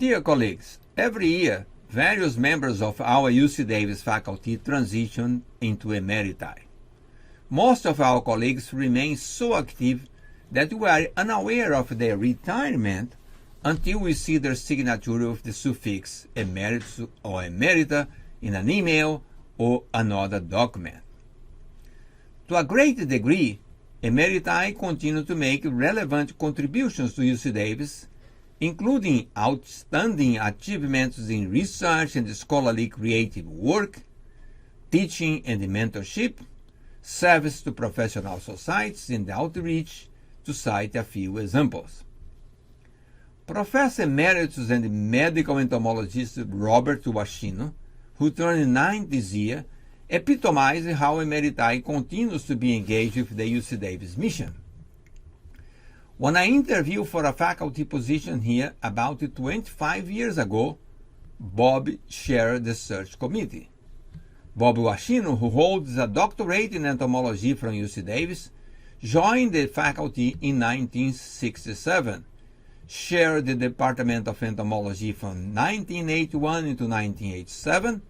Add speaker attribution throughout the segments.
Speaker 1: Dear colleagues, every year, various members of our UC Davis faculty transition into emeriti. Most of our colleagues remain so active that we are unaware of their retirement until we see their signature with the suffix emeritus or emerita in an email or another document. To a great degree, emeriti continue to make relevant contributions to UC Davis, including outstanding achievements in research and scholarly creative work, teaching and mentorship, service to professional societies, and outreach, to cite a few examples. Professor Emeritus and medical entomologist Robert Washino, who turned 9 this year, epitomizes how emeriti continues to be engaged with the UC Davis mission. When I interviewed for a faculty position here about 25 years ago, Bob chaired the search committee. Bob Washino, who holds a doctorate in entomology from UC Davis, joined the faculty in 1967, chaired the Department of Entomology from 1981 to 1987,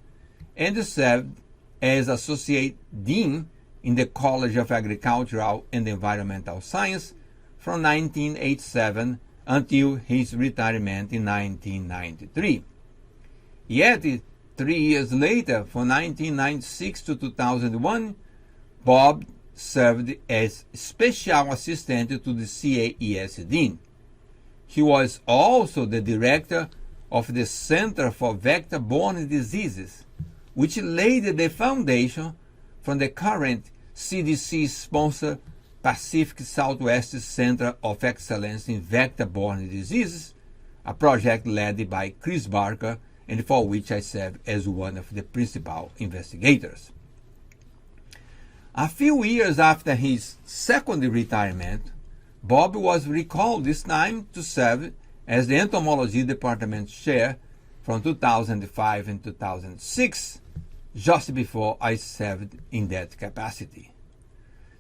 Speaker 1: and served as Associate Dean in the College of Agricultural and Environmental Science from 1987 until his retirement in 1993. Yet, 3 years later, from 1996 to 2001, Bob served as Special Assistant to the CAES Dean. He was also the director of the Center for Vector-Borne Diseases, which laid the foundation for the current CDC-sponsored Pacific Southwest Center of Excellence in Vector-Borne Diseases, a project led by Chris Barker and for which I serve as one of the principal investigators. A few years after his second retirement, Bob was recalled this time to serve as the Entomology Department Chair from 2005 and 2006, just before I served in that capacity.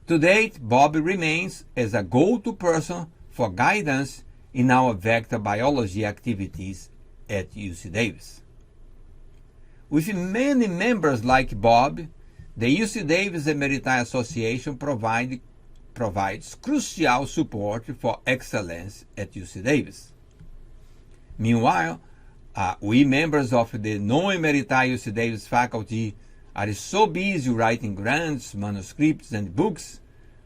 Speaker 1: To date, Bob remains as a go-to person for guidance in our vector biology activities at UC Davis. With many members like Bob, the UC Davis Emeriti Association provides crucial support for excellence at UC Davis. Meanwhile, we members of the non-emeriti UC Davis faculty are so busy writing grants, manuscripts, and books,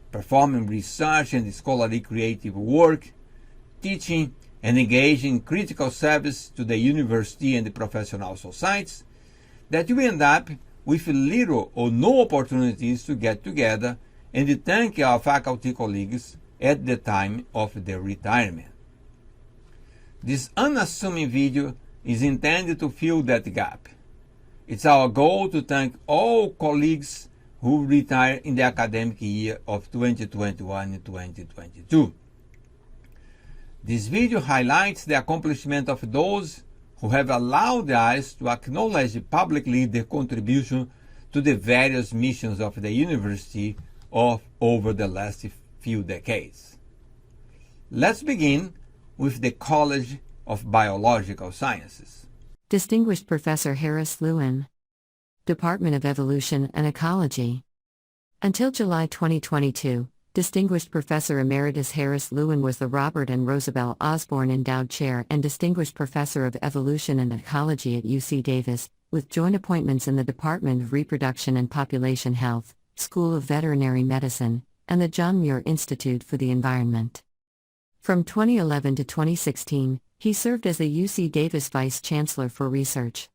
Speaker 1: performing research and scholarly creative work, teaching and engaging in critical service to the university and the professional societies, that we end up with little or no opportunities to get together and thank our faculty colleagues at the time of their retirement. This unassuming video is intended to fill that gap. It's our goal to thank all colleagues who retire in the academic year of 2021 and 2022. This video highlights the accomplishment of those who have allowed us to acknowledge publicly their contribution to the various missions of the university over the last few decades. Let's begin with the College of Biological Sciences.
Speaker 2: Distinguished Professor Harris Lewin, Department of Evolution and Ecology. Until July 2022, Distinguished Professor Emeritus Harris Lewin was the Robert and Rosabelle Osborne Endowed Chair and Distinguished Professor of Evolution and Ecology at UC Davis, with joint appointments in the Department of Reproduction and Population Health, School of Veterinary Medicine, and the John Muir Institute for the Environment. From 2011 to 2016, he served as the UC Davis Vice Chancellor for Research.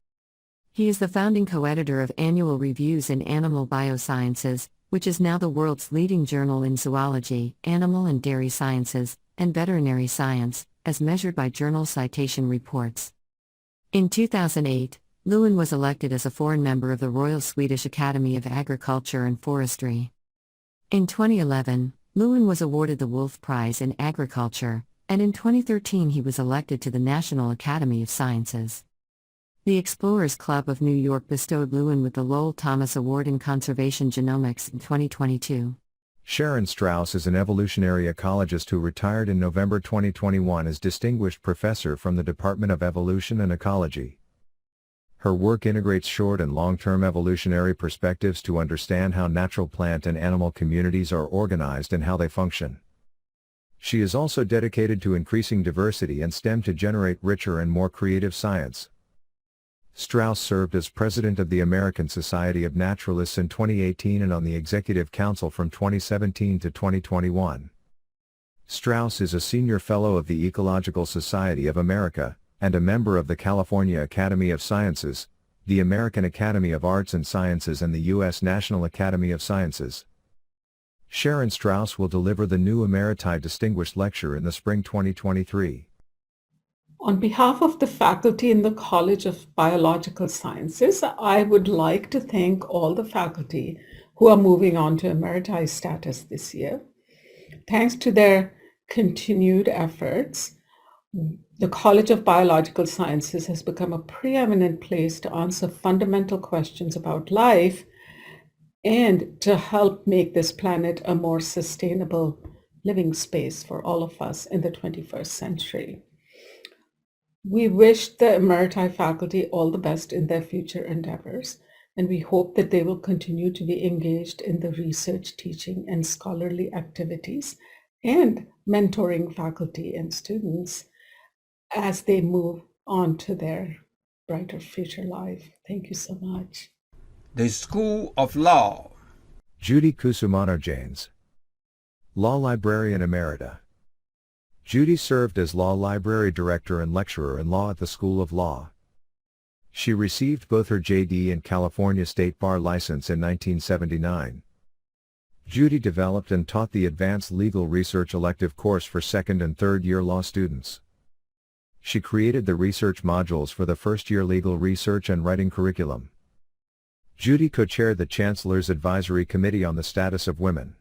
Speaker 2: He is the founding co-editor of Annual Reviews in Animal Biosciences, which is now the world's leading journal in zoology, animal and dairy sciences, and veterinary science, as measured by journal citation reports. In 2008, Lewin was elected as a foreign member of the Royal Swedish Academy of Agriculture and Forestry. In 2011, Lewin was awarded the Wolf Prize in Agriculture, and in 2013 he was elected to the National Academy of Sciences. The Explorers Club of New York bestowed Lewin with the Lowell Thomas Award in Conservation Genomics in 2022.
Speaker 3: Sharon Strauss is an evolutionary ecologist who retired in November 2021 as Distinguished Professor from the Department of Evolution and Ecology. Her work integrates short and long-term evolutionary perspectives to understand how natural plant and animal communities are organized and how they function. She is also dedicated to increasing diversity in STEM to generate richer and more creative science. Strauss served as president of the American Society of Naturalists in 2018 and on the Executive Council from 2017 to 2021. Strauss is a senior fellow of the Ecological Society of America, and a member of the California Academy of Sciences, the American Academy of Arts and Sciences and the U.S. National Academy of Sciences. Sharon Strauss will deliver the New Emeriti Distinguished Lecture in the spring 2023.
Speaker 4: On behalf of the faculty in the College of Biological Sciences, I would like to thank all the faculty who are moving on to emeriti status this year. Thanks to their continued efforts, the College of Biological Sciences has become a preeminent place to answer fundamental questions about life and to help make this planet a more sustainable living space for all of us in the 21st century. We wish the emeriti faculty all the best in their future endeavors, and we hope that they will continue to be engaged in the research, teaching, and scholarly activities and mentoring faculty and students as they move on to their brighter future life. Thank you so much.
Speaker 1: The School of Law.
Speaker 3: Judy Kusumano-Janes, Law Librarian Emerita. Judy served as Law Library Director and Lecturer in Law at the School of Law. She received both her JD and California State Bar license in 1979. Judy developed and taught the Advanced Legal Research elective course for second and third year law students. She created the research modules for the first-year legal research and writing curriculum. Judy co-chaired the Chancellor's Advisory Committee on the Status of Women.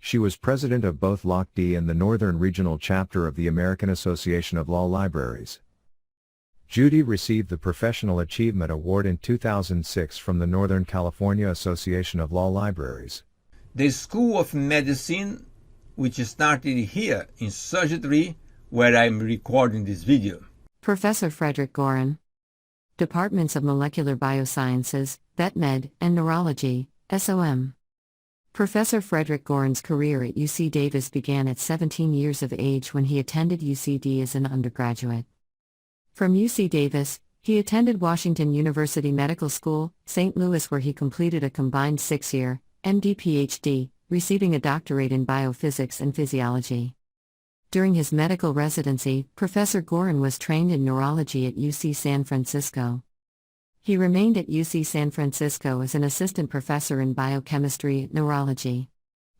Speaker 3: She was president of both LOCD and the Northern Regional Chapter of the American Association of Law Libraries. Judy received the Professional Achievement Award in 2006 from the Northern California Association of Law Libraries.
Speaker 1: The School of Medicine, which started here in Surgery, where I'm recording this video.
Speaker 2: Professor Frederick Gorin. Departments of Molecular Biosciences, VetMed, and Neurology, SOM. Professor Frederick Gorin's career at UC Davis began at 17 years of age when he attended UCD as an undergraduate. From UC Davis, he attended Washington University Medical School, St. Louis, where he completed a combined 6-year MD-PhD, receiving a doctorate in biophysics and physiology. During his medical residency, Professor Gorin was trained in neurology at UC San Francisco. He remained at UC San Francisco as an assistant professor in biochemistry and neurology.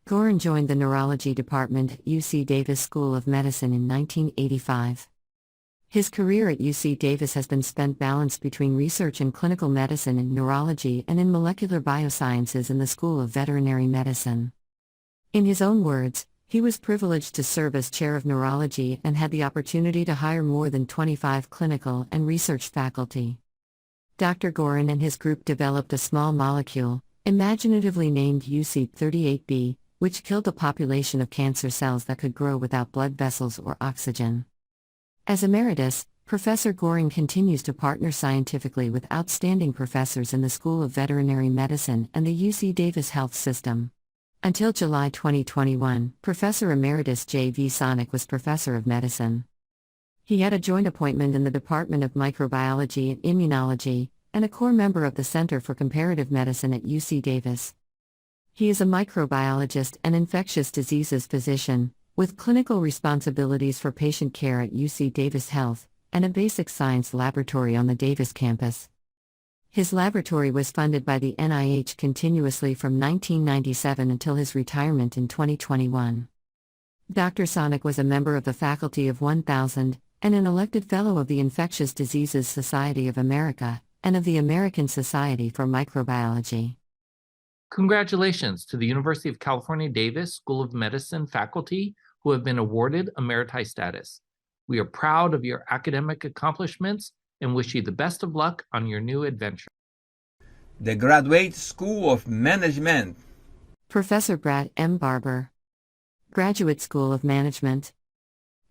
Speaker 2: Gorin joined the neurology department at UC Davis School of Medicine in 1985. His career at UC Davis has been spent balanced between research in clinical medicine and neurology and in molecular biosciences in the School of Veterinary Medicine. In his own words, he was privileged to serve as chair of neurology and had the opportunity to hire more than 25 clinical and research faculty. Dr. Gorin and his group developed a small molecule, imaginatively named UC38B, which killed a population of cancer cells that could grow without blood vessels or oxygen. As emeritus, Professor Gorin continues to partner scientifically with outstanding professors in the School of Veterinary Medicine and the UC Davis Health System. Until July 2021, Professor Emeritus J.V. Sonic was Professor of Medicine. He had a joint appointment in the Department of Microbiology and Immunology, and a core member of the Center for Comparative Medicine at UC Davis. He is a microbiologist and infectious diseases physician, with clinical responsibilities for patient care at UC Davis Health, and a basic science laboratory on the Davis campus. His laboratory was funded by the NIH continuously from 1997 until his retirement in 2021. Dr. Sonic was a member of the Faculty of 1000, and an elected Fellow of the Infectious Diseases Society of America, and of the American Society for Microbiology.
Speaker 5: Congratulations to the University of California, Davis School of Medicine faculty who have been awarded emeriti status. We are proud of your academic accomplishments and wish you the best of luck on your new adventure.
Speaker 1: The Graduate School of Management.
Speaker 2: Professor Brad M. Barber. Graduate School of Management.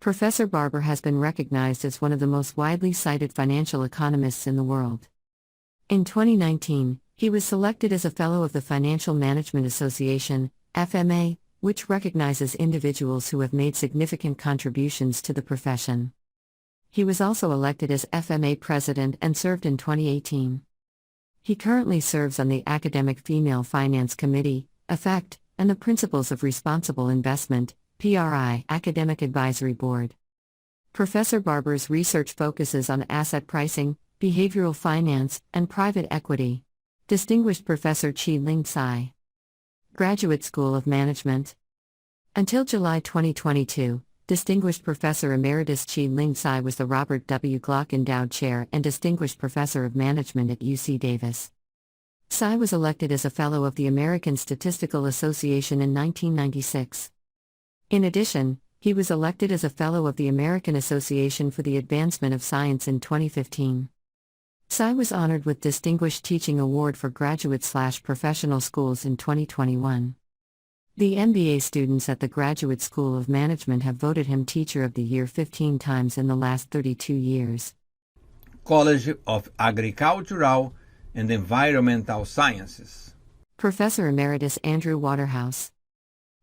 Speaker 2: Professor Barber has been recognized as one of the most widely cited financial economists in the world. In 2019, he was selected as a Fellow of the Financial Management Association, FMA, which recognizes individuals who have made significant contributions to the profession. He was also elected as FMA President and served in 2018. He currently serves on the Academic Female Finance Committee, AFFECT, and the Principles of Responsible Investment, PRI, Academic Advisory Board. Professor Barber's research focuses on asset pricing, behavioral finance, and private equity. Distinguished Professor Chih-Ling Tsai. Graduate School of Management. Until July 2022, Distinguished Professor Emeritus Chih-Ling Tsai was the Robert W. Glock Endowed Chair and Distinguished Professor of Management at UC Davis. Tsai was elected as a Fellow of the American Statistical Association in 1996. In addition, he was elected as a Fellow of the American Association for the Advancement of Science in 2015. Tsai was honored with Distinguished Teaching Award for graduate/professional schools in 2021. The MBA students at the Graduate School of Management have voted him Teacher of the Year 15 times in the last 32 years.
Speaker 1: College of Agricultural and Environmental Sciences.
Speaker 2: Professor Emeritus Andrew Waterhouse.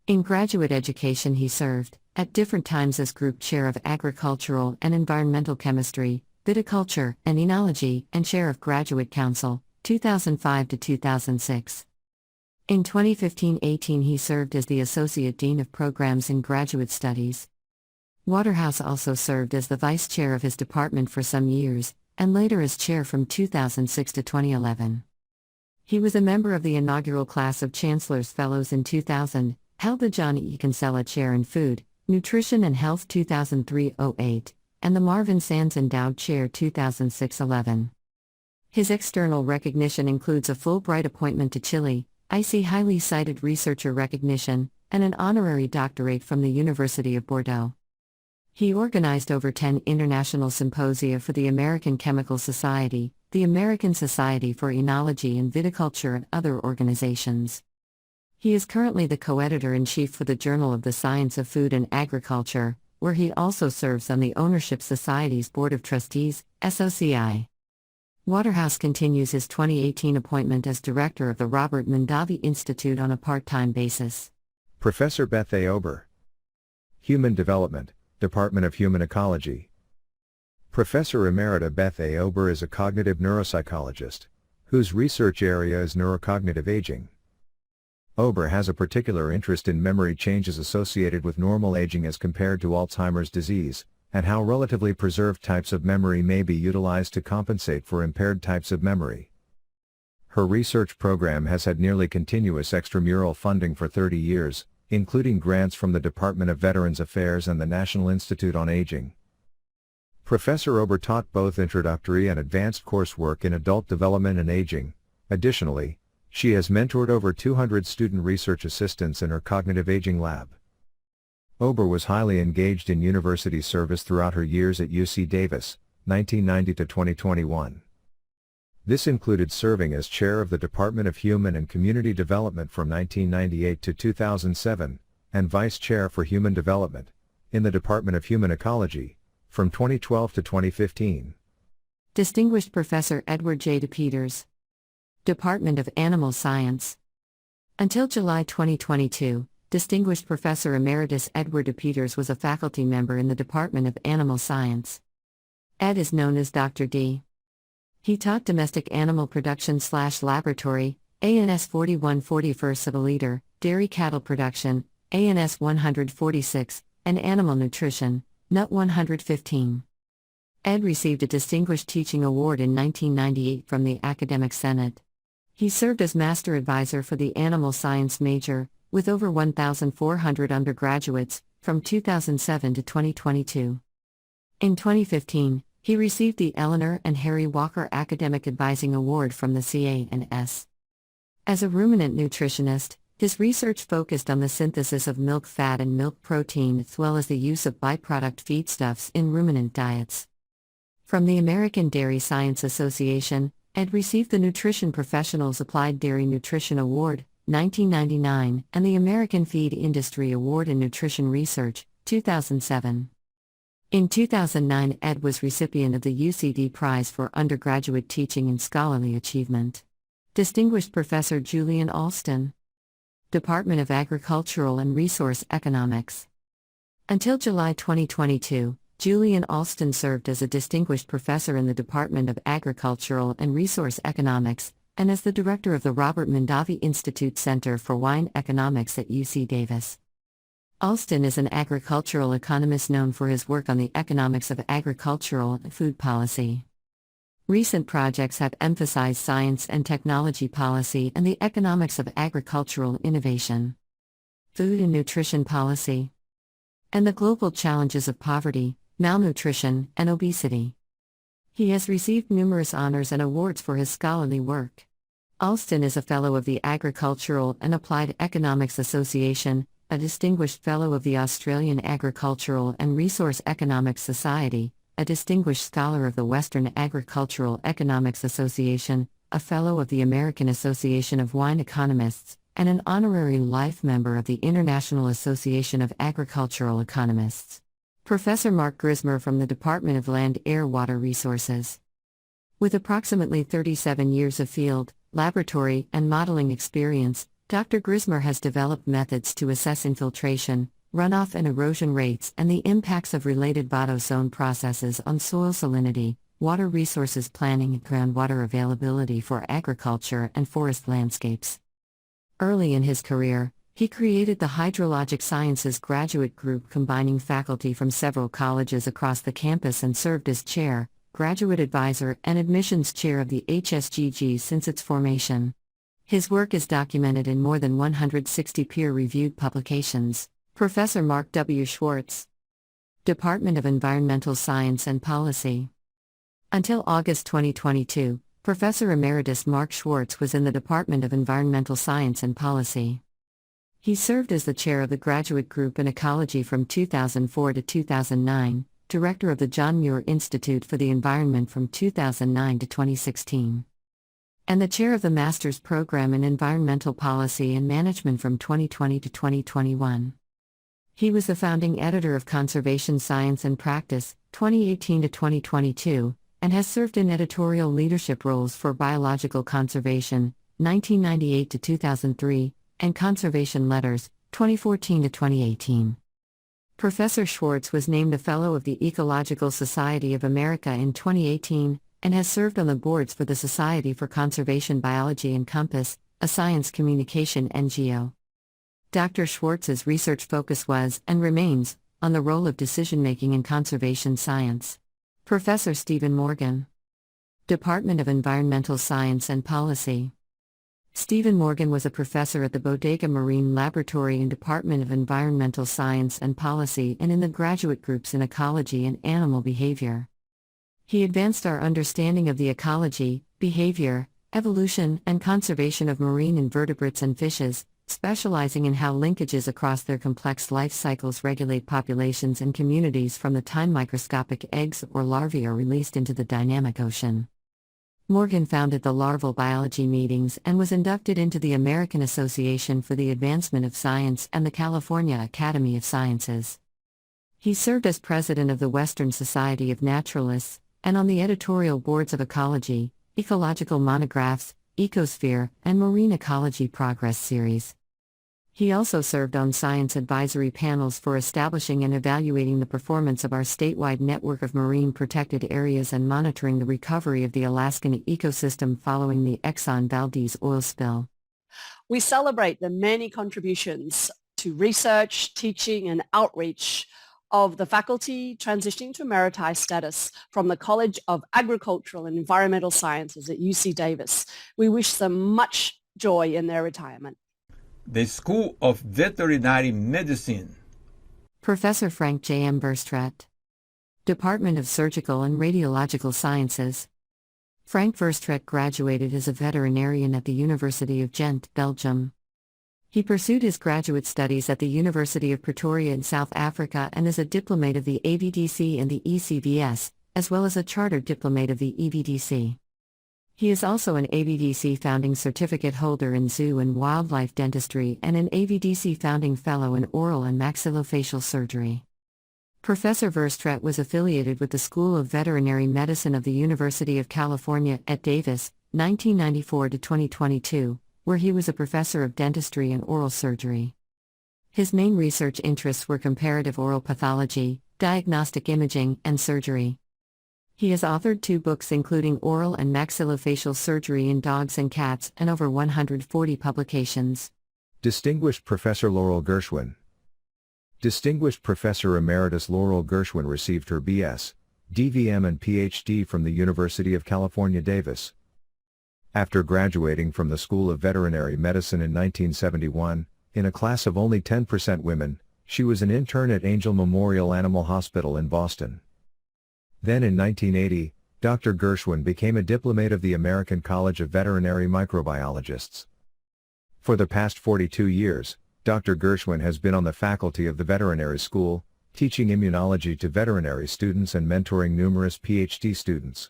Speaker 2: In graduate education he served, at different times as Group Chair of Agricultural and Environmental Chemistry, Viticulture and Enology, and Chair of Graduate Council, 2005 to 2006. In 2015-18 he served as the Associate Dean of Programs in Graduate Studies. Waterhouse also served as the Vice Chair of his department for some years, and later as Chair from 2006 to 2011. He was a member of the inaugural class of Chancellor's Fellows in 2000, held the John E. Kinsella Chair in Food, Nutrition and Health 2003-08, and the Marvin Sands Endowed Chair 2006-11. His external recognition includes a Fulbright appointment to Chile, IC highly cited researcher recognition, and an honorary doctorate from the University of Bordeaux. He organized over 10 international symposia for the American Chemical Society, the American Society for Enology and Viticulture, and other organizations. He is currently the co-editor-in-chief for the Journal of the Science of Food and Agriculture, where he also serves on the Ownership Society's Board of Trustees, SOCI. Waterhouse continues his 2018 appointment as director of the Robert Mondavi Institute on a part-time basis.
Speaker 3: Professor Beth A. Ober. Human Development, Department of Human Ecology. Professor Emerita Beth A. Ober is a cognitive neuropsychologist, whose research area is neurocognitive aging. Ober has a particular interest in memory changes associated with normal aging as compared to Alzheimer's disease, and how relatively preserved types of memory may be utilized to compensate for impaired types of memory. Her research program has had nearly continuous extramural funding for 30 years, including grants from the Department of Veterans Affairs and the National Institute on Aging. Professor Ober taught both introductory and advanced coursework in adult development and aging. Additionally, she has mentored over 200 student research assistants in her cognitive aging lab. Ober was highly engaged in university service throughout her years at UC Davis, 1990 to 2021. This included serving as chair of the Department of Human and Community Development from 1998 to 2007, and vice chair for Human Development, in the Department of Human Ecology, from 2012 to 2015.
Speaker 2: Distinguished Professor Edward J. DePeters. Department of Animal Science. Until July 2022, Distinguished Professor Emeritus Edward DePeters was a faculty member in the Department of Animal Science. Ed is known as Dr. D. He taught domestic animal production/laboratory, ANS 4140 first of a liter, dairy cattle production, ANS 146, and animal nutrition, NUT 115. Ed received a Distinguished Teaching Award in 1998 from the Academic Senate. He served as Master Advisor for the Animal Science major, with over 1,400 undergraduates, from 2007 to 2022. In 2015, he received the Eleanor and Harry Walker Academic Advising Award from the CANS. As a ruminant nutritionist, his research focused on the synthesis of milk fat and milk protein as well as the use of byproduct feedstuffs in ruminant diets. From the American Dairy Science Association, Ed received the Nutrition Professionals Applied Dairy Nutrition Award, 1999, and the American Feed Industry Award in Nutrition Research, 2007. In 2009, Ed was recipient of the UCD Prize for Undergraduate Teaching and Scholarly Achievement. Distinguished Professor Julian Alston. Department of Agricultural and Resource Economics. Until July 2022, Julian Alston served as a distinguished professor in the Department of Agricultural and Resource Economics, and as the director of the Robert Mondavi Institute Center for Wine Economics at UC Davis. Alston is an agricultural economist known for his work on the economics of agricultural and food policy. Recent projects have emphasized science and technology policy and the economics of agricultural innovation, food and nutrition policy, and the global challenges of poverty, malnutrition, and obesity. He has received numerous honors and awards for his scholarly work. Alston is a Fellow of the Agricultural and Applied Economics Association, a Distinguished Fellow of the Australian Agricultural and Resource Economics Society, a Distinguished Scholar of the Western Agricultural Economics Association, a Fellow of the American Association of Wine Economists, and an Honorary Life Member of the International Association of Agricultural Economists. Professor Mark Grismer from the Department of Land, Air, Water Resources. With approximately 37 years of field, laboratory, and modeling experience, Dr. Grismer has developed methods to assess infiltration, runoff and erosion rates and the impacts of related bottom-zone processes on soil salinity, water resources planning and groundwater availability for agriculture and forest landscapes. Early in his career, he created the Hydrologic Sciences graduate group combining faculty from several colleges across the campus and served as chair, graduate advisor and admissions chair of the HSGG since its formation. His work is documented in more than 160 peer-reviewed publications. Professor Mark W. Schwartz. Department of Environmental Science and Policy. Until August 2022, Professor Emeritus Mark Schwartz was in the Department of Environmental Science and Policy. He served as the chair of the graduate group in ecology from 2004 to 2009, director of the John Muir Institute for the Environment from 2009 to 2016. And the chair of the Master's Program in Environmental Policy and Management from 2020 to 2021. He was the founding editor of Conservation Science and Practice, 2018 to 2022, and has served in editorial leadership roles for Biological Conservation, 1998 to 2003, and Conservation Letters, 2014 to 2018. Professor Schwartz was named a Fellow of the Ecological Society of America in 2018, and has served on the boards for the Society for Conservation Biology and Compass, a science communication NGO. Dr. Schwartz's research focus was, and remains, on the role of decision-making in conservation science. Professor Stephen Morgan. Department of Environmental Science and Policy. Stephen Morgan was a professor at the Bodega Marine Laboratory and Department of Environmental Science and Policy and in the graduate groups in ecology and animal behavior. He advanced our understanding of the ecology, behavior, evolution, and conservation of marine invertebrates and fishes, specializing in how linkages across their complex life cycles regulate populations and communities from the time microscopic eggs or larvae are released into the dynamic ocean. Morgan founded the Larval Biology Meetings and was inducted into the American Association for the Advancement of Science and the California Academy of Sciences. He served as president of the Western Society of Naturalists, and on the editorial boards of Ecology, Ecological Monographs, Ecosphere, and Marine Ecology Progress Series. He also served on science advisory panels for establishing and evaluating the performance of our statewide network of marine protected areas and monitoring the recovery of the Alaskan ecosystem following the Exxon Valdez oil spill.
Speaker 6: We celebrate the many contributions to research, teaching, and outreach of the faculty transitioning to emeriti status from the College of Agricultural and Environmental Sciences at UC Davis. We wish them much joy in their retirement.
Speaker 1: The School of Veterinary Medicine.
Speaker 2: Professor Frank J. M. Verstraete. Department of Surgical and Radiological Sciences. Frank Verstraete graduated as a veterinarian at the University of Ghent, Belgium. He pursued his graduate studies at the University of Pretoria in South Africa and is a diplomate of the AVDC and the ECVS, as well as a chartered diplomate of the EVDC. He is also an AVDC Founding Certificate holder in Zoo and Wildlife Dentistry and an AVDC Founding Fellow in Oral and Maxillofacial Surgery. Professor Verstraete was affiliated with the School of Veterinary Medicine of the University of California at Davis, 1994 to 2022, where he was a professor of dentistry and oral surgery. His main research interests were comparative oral pathology, diagnostic imaging, and surgery. He has authored 2 books including Oral and Maxillofacial Surgery in Dogs and Cats and over 140 publications.
Speaker 3: Distinguished Professor Laurel Gershwin. Distinguished Professor Emeritus Laurel Gershwin received her B.S., DVM and Ph.D. from the University of California, Davis. After graduating from the School of Veterinary Medicine in 1971, in a class of only 10% women, she was an intern at Angel Memorial Animal Hospital in Boston. Then in 1980, Dr. Gershwin became a diplomate of the American College of Veterinary Microbiologists. For the past 42 years, Dr. Gershwin has been on the faculty of the Veterinary School, teaching immunology to veterinary students and mentoring numerous PhD students.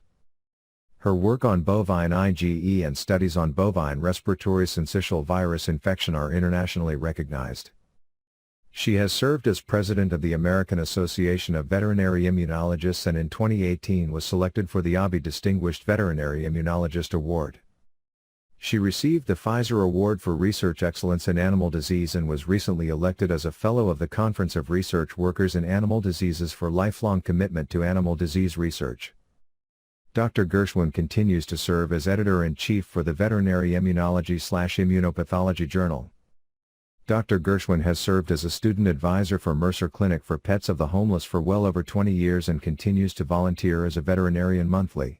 Speaker 3: Her work on bovine IgE and studies on bovine respiratory syncytial virus infection are internationally recognized. She has served as president of the American Association of Veterinary Immunologists and in 2018 was selected for the ABI Distinguished Veterinary Immunologist Award. She received the Pfizer Award for Research Excellence in Animal Disease and was recently elected as a Fellow of the Conference of Research Workers in Animal Diseases for lifelong commitment to animal disease research. Dr. Gershwin continues to serve as editor-in-chief for the Veterinary Immunology/Immunopathology Journal. Dr. Gershwin has served as a student advisor for Mercer Clinic for Pets of the Homeless for well over 20 years and continues to volunteer as a veterinarian monthly.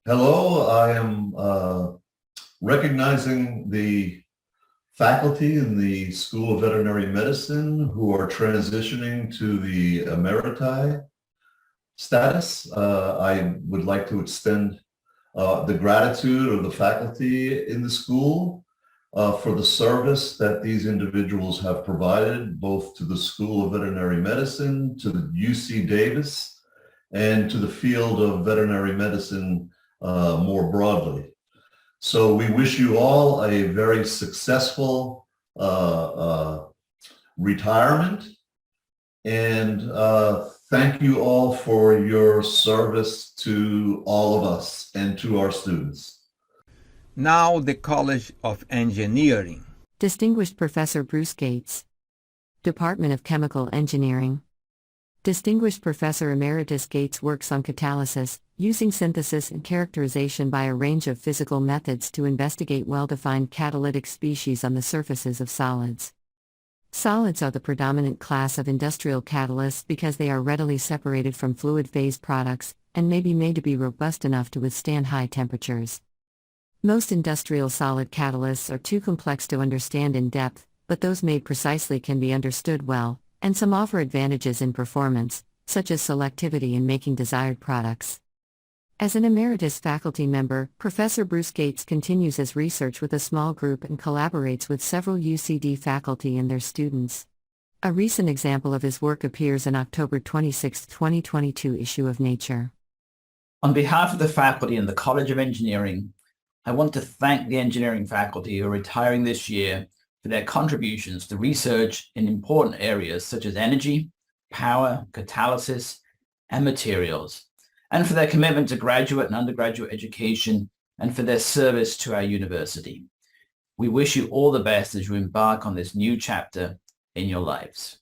Speaker 7: Hello, I am recognizing the faculty in the School of Veterinary Medicine who are transitioning to the Emeriti status. I would like to extend the gratitude of the faculty in the school for the service that these individuals have provided both to the School of Veterinary Medicine, to the UC Davis, and to the field of veterinary medicine more broadly. So we wish you all a very successful retirement, and thank you all for your service to all of us and to our students.
Speaker 1: Now the College of Engineering.
Speaker 2: Distinguished Professor Bruce Gates. Department of Chemical Engineering. Distinguished Professor Emeritus Gates works on catalysis, using synthesis and characterization by a range of physical methods to investigate well-defined catalytic species on the surfaces of solids. Solids are the predominant class of industrial catalysts because they are readily separated from fluid phase products, and may be made to be robust enough to withstand high temperatures. Most industrial solid catalysts are too complex to understand in depth, but those made precisely can be understood well, and some offer advantages in performance, such as selectivity in making desired products. As an emeritus faculty member, Professor Bruce Gates continues his research with a small group and collaborates with several UCD faculty and their students. A recent example of his work appears in October 26, 2022 issue of Nature.
Speaker 8: On behalf of the faculty in the College of Engineering, I want to thank the engineering faculty who are retiring this year for their contributions to research in important areas such as energy, power, catalysis, and materials, and for their commitment to graduate and undergraduate education and for their service to our university. We wish you all the best as you embark on this new chapter in your lives.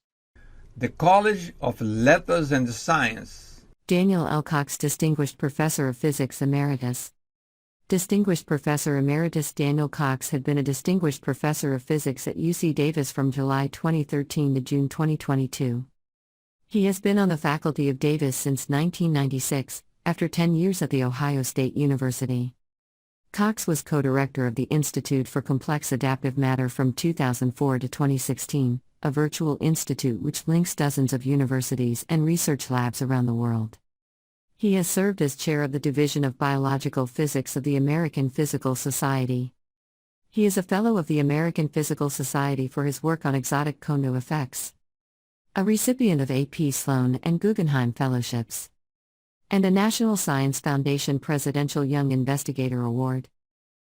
Speaker 1: The College of Letters and Science.
Speaker 2: Daniel L. Cox, Distinguished Professor of Physics Emeritus. Distinguished Professor Emeritus Daniel Cox had been a Distinguished Professor of Physics at UC Davis from July 2013 to June 2022. He has been on the faculty of Davis since 1996, after 10 years at The Ohio State University. Cox was co-director of the Institute for Complex Adaptive Matter from 2004 to 2016, a virtual institute which links dozens of universities and research labs around the world. He has served as chair of the Division of Biological Physics of the American Physical Society. He is a fellow of the American Physical Society for his work on exotic Kondo effects. A recipient of A.P. Sloan and Guggenheim Fellowships. and a National Science Foundation Presidential Young Investigator Award.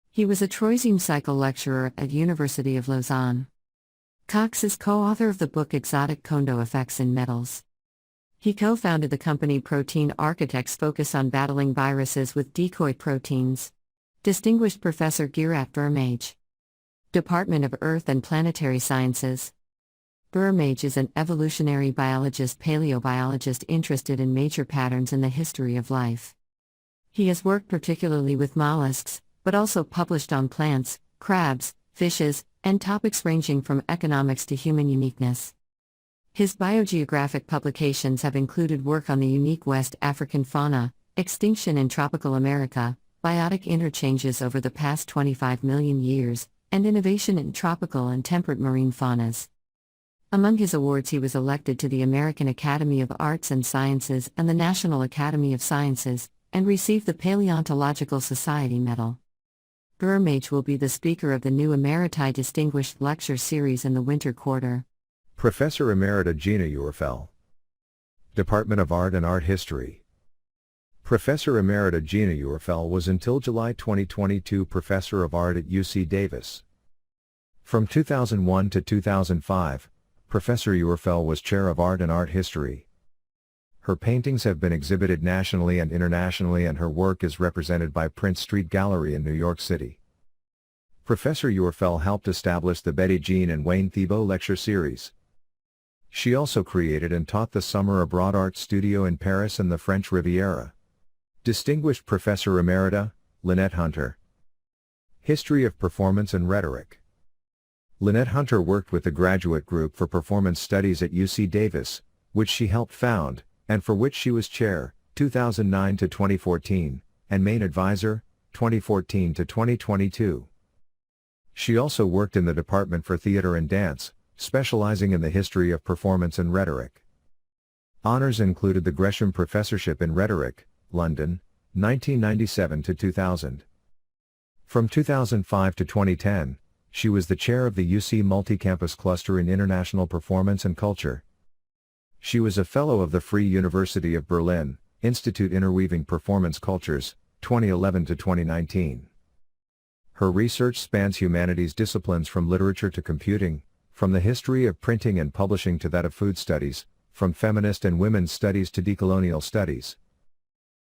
Speaker 2: He was a troisième cycle lecturer at University of Lausanne. Cox is co-author of the book Exotic Kondo Effects in Metals. He co-founded the company Protein Architects, focused on battling viruses with decoy proteins. Distinguished Professor Girat Vermeij. Department of Earth and Planetary Sciences. Vermeij is an evolutionary biologist, paleobiologist interested in major patterns in the history of life. He has worked particularly with mollusks, but also published on plants, crabs, fishes, and topics ranging from economics to human uniqueness. His biogeographic publications have included work on the unique West African fauna, extinction in tropical America, biotic interchanges over the past 25 million years, and innovation in tropical and temperate marine faunas. Among his awards, he was elected to the American Academy of Arts and Sciences and the National Academy of Sciences, and received the Paleontological Society Medal. Vermeij will be the speaker of the New Emeriti Distinguished Lecture Series in the winter quarter.
Speaker 3: Professor Emerita Gina Urfel. Department of Art and Art History. Professor Emerita Gina Urfel was until July 2022 Professor of Art at UC Davis. From 2001 to 2005, Professor Urfel was Chair of Art and Art History. Her paintings have been exhibited nationally and internationally, and her work is represented by Prince Street Gallery in New York City. Professor Urfel helped establish the Betty Jean and Wayne Thiebaud Lecture Series. She also created and taught the Summer Abroad Art Studio in Paris and the French Riviera. Distinguished Professor Emerita, Lynette Hunter. History of Performance and Rhetoric. Lynette Hunter worked with the Graduate Group for Performance Studies at UC Davis, which she helped found, and for which she was chair, 2009 to 2014, and main advisor, 2014 to 2022. She also worked in the Department for Theater and Dance, specializing in the history of performance and rhetoric. Honors included the Gresham Professorship in Rhetoric, London, 1997 to 2000. From 2005 to 2010, she was the chair of the UC Multi-Campus Cluster in International Performance and Culture. She was a Fellow of the Free University of Berlin, Institute Interweaving Performance Cultures, 2011 to 2019. Her research spans humanities disciplines from literature to computing, from the history of printing and publishing to that of food studies, from feminist and women's studies to decolonial studies.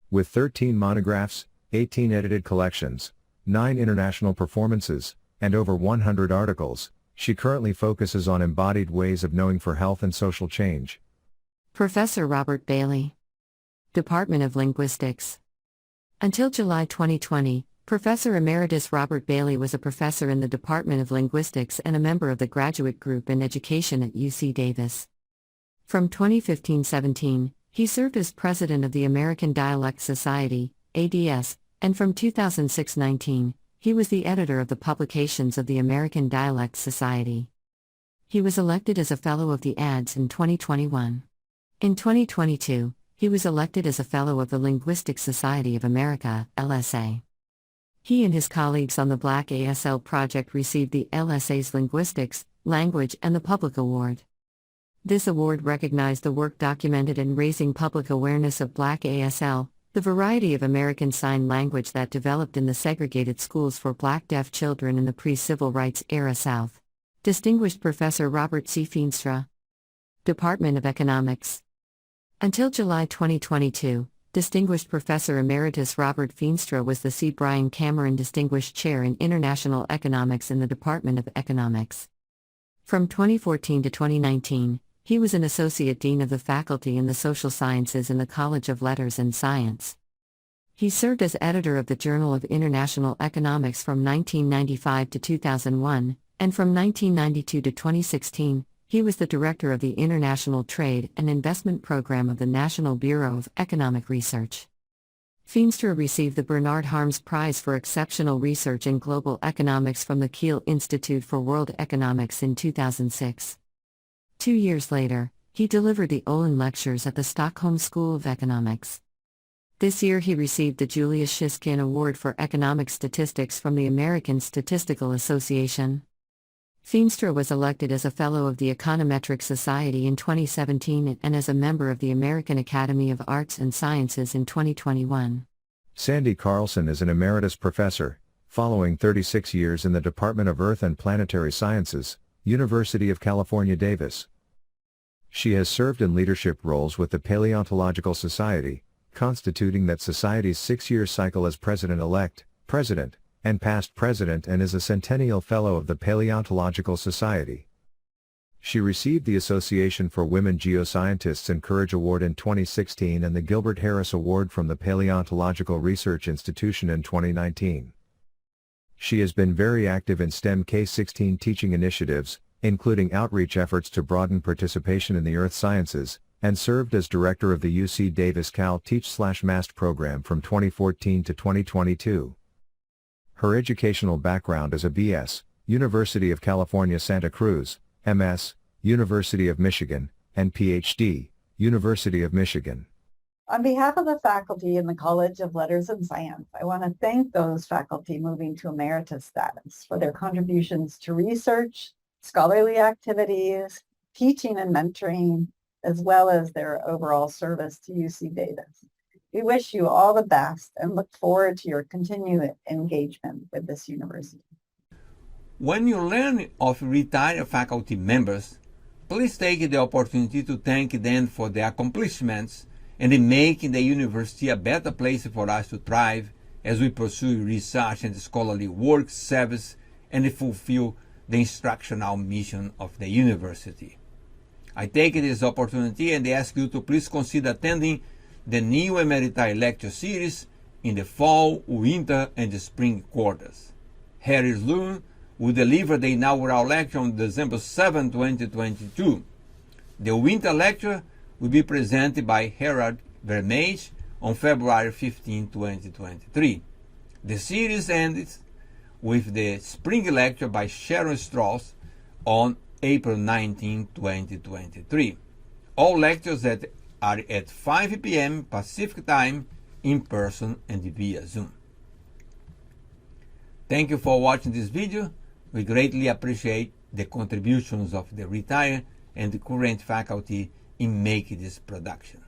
Speaker 3: With 13 monographs, 18 edited collections, 9 international performances, and over 100 articles, she currently focuses on embodied ways of knowing for health and social change.
Speaker 2: Professor Robert Bailey. Department of Linguistics. Until July 2020, Professor Emeritus Robert Bailey was a professor in the Department of Linguistics and a member of the Graduate Group in Education at UC Davis. From 2015-17, he served as president of the American Dialect Society, ADS, and from 2006-19, he was the editor of the publications of the American Dialect Society. He was elected as a Fellow of the ADS in 2021. In 2022, he was elected as a Fellow of the Linguistic Society of America, LSA. He and his colleagues on the Black ASL project received the LSA's Linguistics, Language and the Public Award. This award recognized the work documented in raising public awareness of Black ASL, the variety of American Sign Language that developed in the segregated schools for Black deaf children in the pre-civil rights era South. Distinguished Professor Robert C. Feenstra. Department of Economics. Until July 2022, Distinguished Professor Emeritus Robert Feenstra was the C. Brian Cameron Distinguished Chair in International Economics in the Department of Economics. From 2014 to 2019, he was an Associate Dean of the Faculty in the Social Sciences in the College of Letters and Science. He served as editor of the Journal of International Economics from 1995 to 2001, and from 1992 to 2016, he was the director of the International Trade and Investment Program of the National Bureau of Economic Research. Feenstra received the Bernard Harms Prize for Exceptional Research in Global Economics from the Kiel Institute for World Economics in 2006. 2 years later, he delivered the Olin Lectures at the Stockholm School of Economics. This year he received the Julius Shiskin Award for Economic Statistics from the American Statistical Association. Feenstra was elected as a Fellow of the Econometric Society in 2017 and as a member of the American Academy of Arts and Sciences in 2021.
Speaker 3: Sandy Carlson is an emeritus professor, following 36 years in the Department of Earth and Planetary Sciences, University of California, Davis. She has served in leadership roles with the Paleontological Society, constituting that society's 6-year cycle as president-elect, president, and past president, and is a Centennial Fellow of the Paleontological Society. She received the Association for Women Geoscientists and Courage Award in 2016 and the Gilbert Harris Award from the Paleontological Research Institution in 2019. She has been very active in STEM K-16 teaching initiatives, including outreach efforts to broaden participation in the earth sciences, and served as director of the UC Davis Cal Teach/MAST program from 2014 to 2022. Her educational background is a B.S., University of California Santa Cruz, M.S., University of Michigan, and Ph.D., University of Michigan.
Speaker 9: On behalf of the faculty in the College of Letters and Science, I want to thank those faculty moving to emeritus status for their contributions to research, scholarly activities, teaching and mentoring, as well as their overall service to UC Davis. We wish you all the best and look forward to your continued engagement with this university.
Speaker 1: When you learn of retired faculty members, please take the opportunity to thank them for their accomplishments and in making the university a better place for us to thrive as we pursue research and scholarly work, service, and fulfill the instructional mission of the university. I take this opportunity and ask you to please consider attending the New Emeriti lecture series in the fall, winter, and spring quarters. Harris Lewin will deliver the inaugural lecture on December 7, 2022. The winter lecture will be presented by Harold Vermeij on February 15, 2023. The series ends with the spring lecture by Sharon Strauss on April 19, 2023. All lectures are at 5 p.m. Pacific Time, in person and via Zoom. Thank you for watching this video. We greatly appreciate the contributions of the retired and the current faculty in making this production.